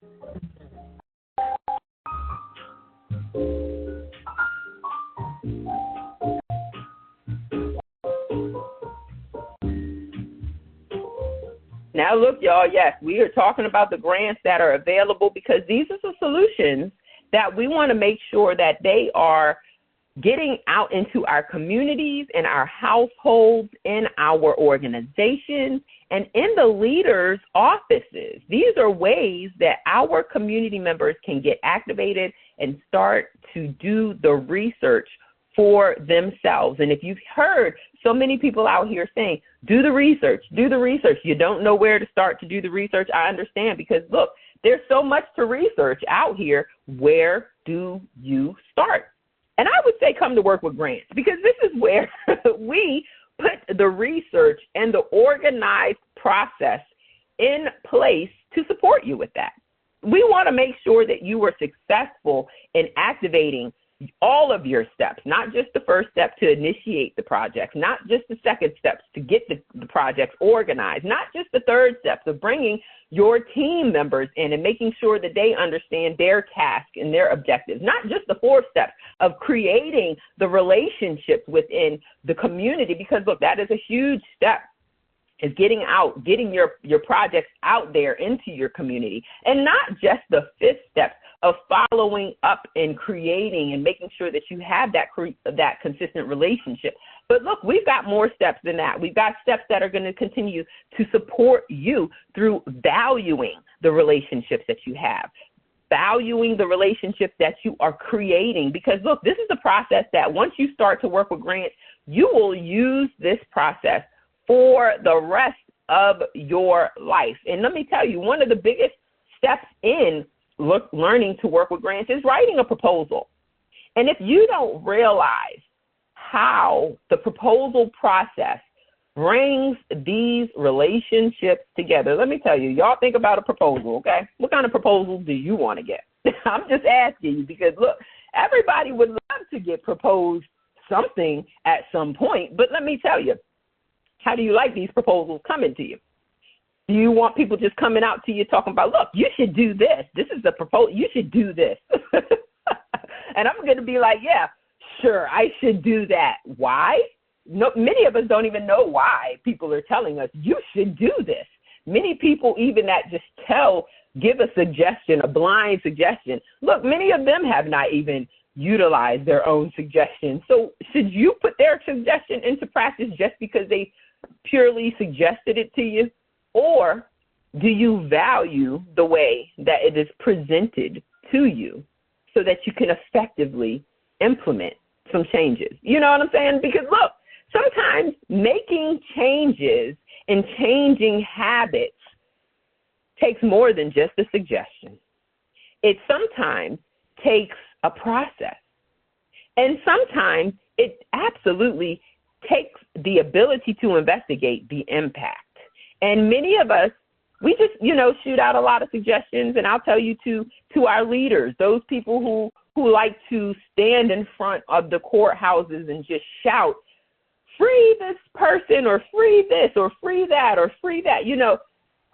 Now, look, y'all, yes, we are talking about the grants that are available because these are the solutions that we want to make sure that they are getting out into our communities, in our households, in our organizations, and in the leaders' offices. These are ways that our community members can get activated and start to do the research for themselves. And if you've heard so many people out here saying, do the research, you don't know where to start to do the research, I understand, because look, there's so much to research out here. Where do you start? And I would say come to Work with Grants, because this is where we put the research and the organized process in place to support you with that. We want to make sure that you are successful in activating all of your steps, not just the first step to initiate the project, not just the second steps to get the projects organized, not just the third steps of bringing your team members in and making sure that they understand their task and their objectives, not just the fourth step of creating the relationships within the community, because look, that is a huge step, is getting your projects out there into your community, and not just the fifth step of following up and creating and making sure that you have that consistent relationship. But look, we've got more steps than that. We've got steps that are going to continue to support you through valuing the relationships that you have, valuing the relationships that you are creating. Because look, this is a process that once you start to work with grants, you will use this process for the rest of your life. And let me tell you, one of the biggest steps in learning to work with grants is writing a proposal. And if you don't realize how the proposal process brings these relationships together, let me tell you, y'all think about a proposal, okay? What kind of proposal do you want to get? I'm just asking you because, look, everybody would love to get proposed something at some point, but let me tell you, how do you like these proposals coming to you? Do you want people just coming out to you talking about, look, you should do this. This is the proposal. You should do this. And I'm going to be like, yeah, sure, I should do that. Why? No, many of us don't even know why people are telling us you should do this. Many people even that just give a suggestion, a blind suggestion. Look, many of them have not even utilized their own suggestion. So should you put their suggestion into practice just because they purely suggested it to you? Or do you value the way that it is presented to you so that you can effectively implement some changes? You know what I'm saying? Because look, sometimes making changes and changing habits takes more than just a suggestion. It sometimes takes a process. And sometimes it absolutely takes the ability to investigate the impact. And many of us, we just, shoot out a lot of suggestions. And I'll tell you to our leaders, those people who like to stand in front of the courthouses and just shout, free this person or free this or free that or free that.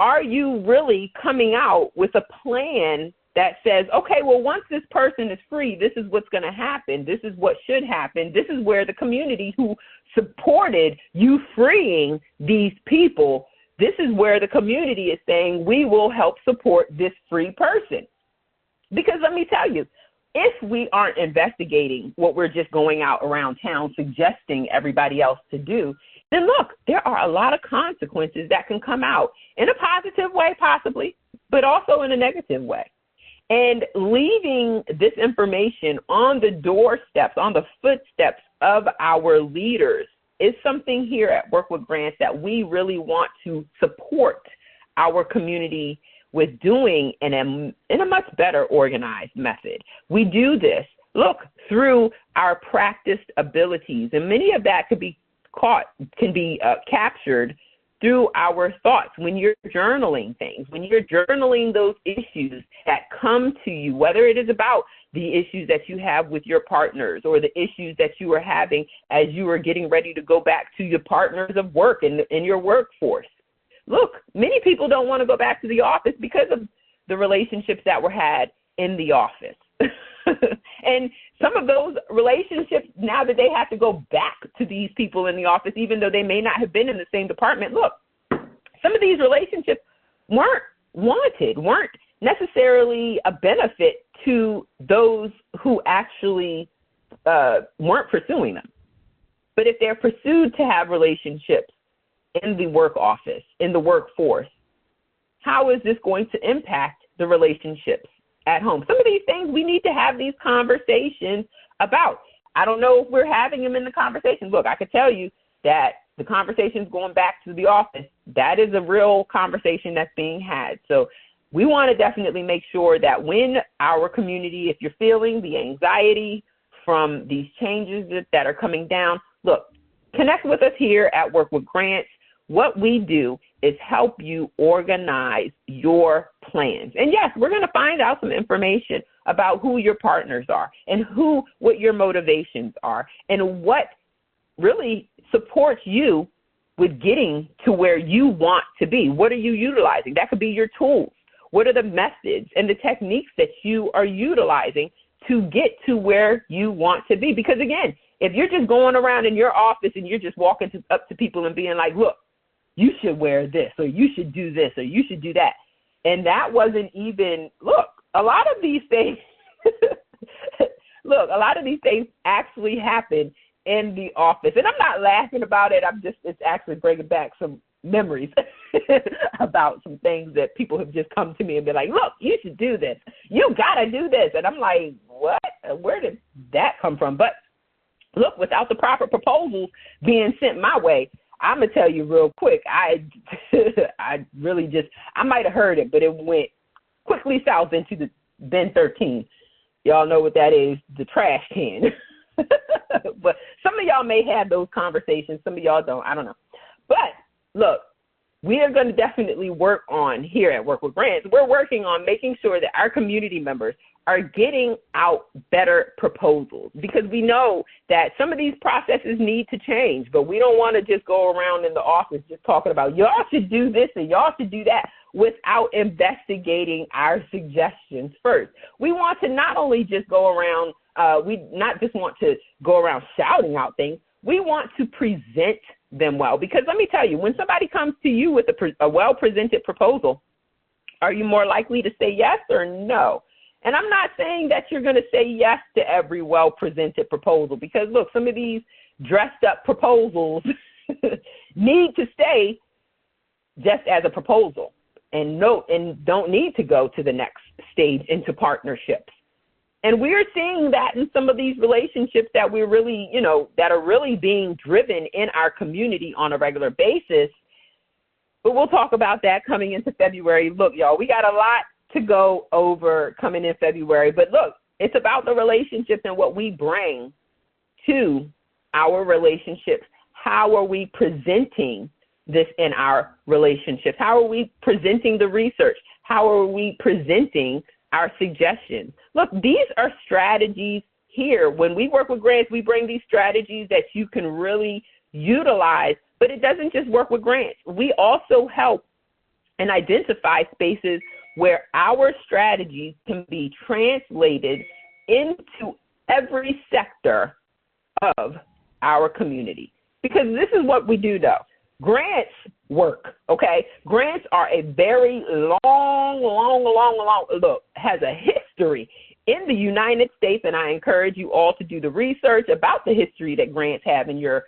Are you really coming out with a plan that says, okay, well, once this person is free, this is what's going to happen. This is what should happen. This is where the community who supported you freeing these people, this is where the community is saying, we will help support this free person. Because let me tell you, if we aren't investigating what we're just going out around town suggesting everybody else to do, then look, there are a lot of consequences that can come out in a positive way, possibly, but also in a negative way. And leaving this information on the doorsteps, on the footsteps of our leaders is something here at Work with Grants that we really want to support our community with doing in a much better organized method. We do this, look, through our practiced abilities, and many of that can be captured through our thoughts when you're journaling things, when you're journaling those issues that come to you, whether it is about the issues that you have with your partners or the issues that you are having as you are getting ready to go back to your partners of work in your workforce. Look, many people don't want to go back to the office because of the relationships that were had in the office. And some of those relationships, now that they have to go back to these people in the office, even though they may not have been in the same department, look, some of these relationships weren't wanted, weren't necessarily a benefit to those who actually weren't pursuing them. But if they're pursued to have relationships in the work office, in the workforce, how is this going to impact the relationships at home? Some of these things we need to have these conversations about. I don't know if we're having them in the conversation. Look, I could tell you that the conversations going back to the office, that is a real conversation that's being had. So we want to definitely make sure that when our community, if you're feeling the anxiety from these changes that are coming down, look, connect with us here at Work with Grants. What we do is help you organize your plans. And yes, we're going to find out some information about who your partners are and what your motivations are and what really supports you with getting to where you want to be. What are you utilizing? That could be your tools. What are the methods and the techniques that you are utilizing to get to where you want to be? Because again, if you're just going around in your office and you're just walking up to people and being like, look, you should wear this, or you should do this, or you should do that. And that wasn't even, look, a lot of these things, a lot of these things actually happen in the office. And I'm not laughing about it. It's actually bringing back some memories about some things that people have just come to me and been like, look, you should do this. You got to do this. And I'm like, what? Where did that come from? But look, without the proper proposals being sent my way, I'm going to tell you real quick, I might have heard it, but it went quickly south into the bin 13. Y'all know what that is, the trash can. But some of y'all may have those conversations. Some of y'all don't. I don't know. But look, we are going to definitely work on here at Work with Grants. We're working on making sure that our community members are getting out better proposals, because we know that some of these processes need to change, but we don't want to just go around in the office just talking about y'all should do this and y'all should do that without investigating our suggestions first. We want to not only just go around, not just want to go around shouting out things, we want to present them well. Because let me tell you, when somebody comes to you with a well-presented proposal, are you more likely to say yes or no? And I'm not saying that you're going to say yes to every well-presented proposal, because, look, some of these dressed-up proposals need to stay just as a proposal and don't need to go to the next stage into partnerships. And we're seeing that in some of these relationships that we're really, that are really being driven in our community on a regular basis. But we'll talk about that coming into February. Look, y'all, we got a lot to go over coming in February. But look, it's about the relationships and what we bring to our relationships. How are we presenting this in our relationships? How are we presenting the research? How are we presenting our suggestions? Look, these are strategies here. When we work with grants, we bring these strategies that you can really utilize, but it doesn't just work with grants. We also help and identify spaces where our strategies can be translated into every sector of our community. Because this is what we do, though. Grants work, okay? Grants are a very has a history in the United States, and I encourage you all to do the research about the history that grants have in your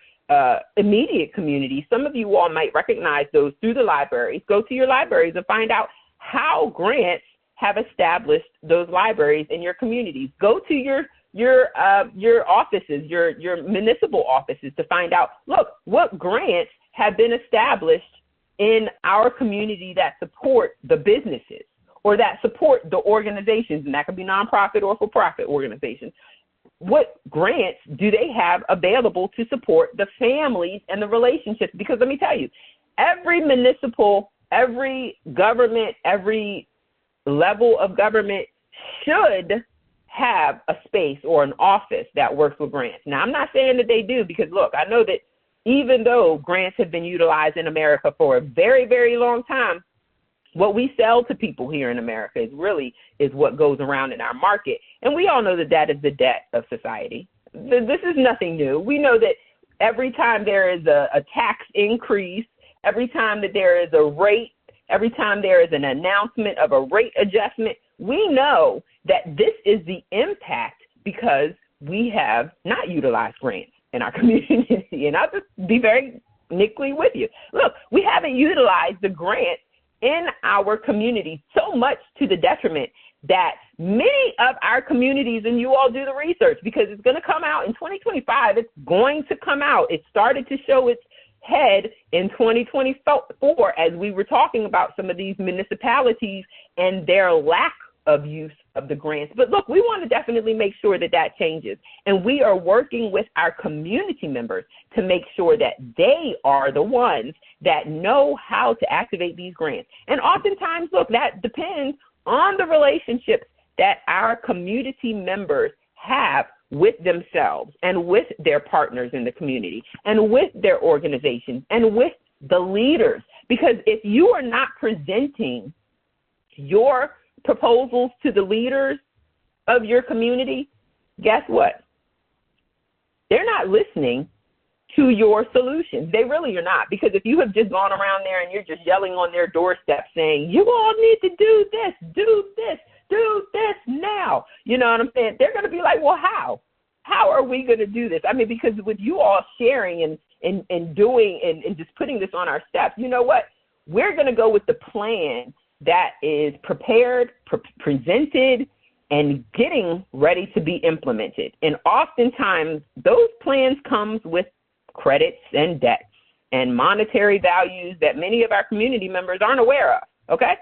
immediate community. Some of you all might recognize those through the libraries. Go to your libraries and find out how grants have established those libraries in your communities. Go to your offices, your municipal offices, to find out, look, what grants have been established in our community that support the businesses or that support the organizations, and that could be nonprofit or for-profit organizations. What grants do they have available to support the families and the relationships? Because let me tell you, every municipal, every government, every level of government should have a space or an office that works with grants. Now, I'm not saying that they do, because, look, I know that even though grants have been utilized in America for a very, very long time, What we sell to people here in America is what goes around in our market. And we all know that that is the debt of society. This is nothing new. We know that every time there is a tax increase, every time that there is a rate, every time there is an announcement of a rate adjustment, we know that this is the impact because we have not utilized grants in our community. And I'll just be very nickly with you. Look, we haven't utilized the grant in our community so much to the detriment that many of our communities, and you all do the research because it's going to come out in 2025, it's going to come out. It started to show its head in 2024 as we were talking about some of these municipalities and their lack of use of the grants. But look, we want to definitely make sure that that changes. And we are working with our community members to make sure that they are the ones that know how to activate these grants. And oftentimes, look, that depends on the relationships that our community members have with themselves and with their partners in the community and with their organizations and with the leaders. Because if you are not presenting your proposals to the leaders of your community, guess what? They're not listening to your solutions. They really are not. Because if you have just gone around there and you're just yelling on their doorstep saying, you all need to do this, do this, do this now. You know what I'm saying? They're going to be like, well, how? How are we going to do this? I mean, because with you all sharing and doing and just putting this on our steps, you know what? We're going to go with the plan that is prepared, presented, and getting ready to be implemented. And oftentimes, those plans comes with credits and debts and monetary values that many of our community members aren't aware of, okay?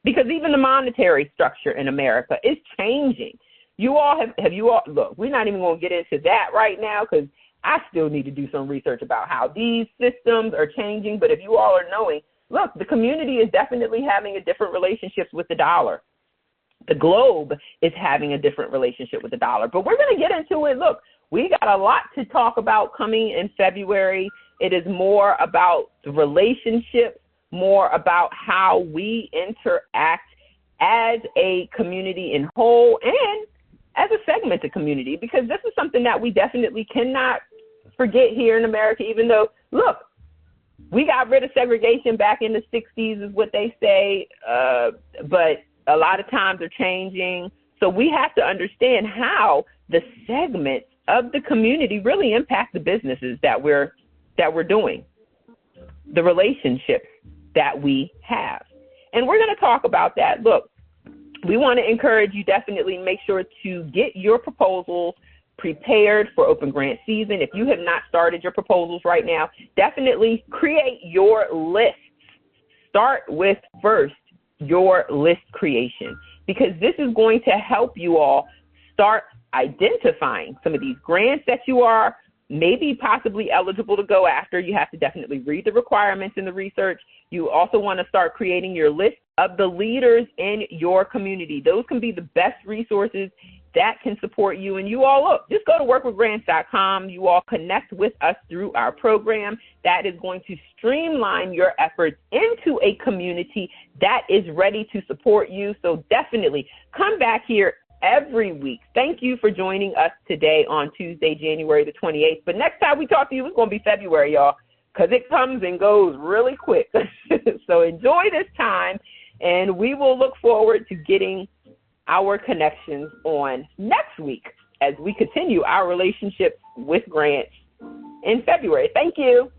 Because even the monetary structure in America is changing. You all have you all, look, we're not even going to get into that right now because I still need to do some research about how these systems are changing. But if you all are knowing, look, the community is definitely having a different relationship with the dollar. The globe is having a different relationship with the dollar. But we're going to get into it. Look, we got a lot to talk about coming in February. It is more about the relationships, more about how we interact as a community in whole and as a segmented community, because this is something that we definitely cannot forget here in America, even though, look, we got rid of segregation back in the 60s is what they say, but a lot of times are changing. So we have to understand how the segments of the community really impact the businesses that we're doing, the relationships that we have. And we're going to talk about that. Look, we want to encourage you definitely make sure to get your proposals prepared for open grant season. If you have not started your proposals right now, definitely create your list. Start with first your list creation, because this is going to help you all start identifying some of these grants that you are maybe possibly eligible to go after. You have to definitely read the requirements in the research. You also want to start creating your list of the leaders in your community. Those can be the best resources that can support you. And you all, look, just go to workwithgrants.com. You all connect with us through our program that is going to streamline your efforts into a community that is ready to support you. So definitely come back here every week. Thank you for joining us today on Tuesday, January the 28th. But next time we talk to you, it's going to be February, y'all, because it comes and goes really quick. So enjoy this time, and we will look forward to getting our connections on next week as we continue our relationship with grants in February. Thank you.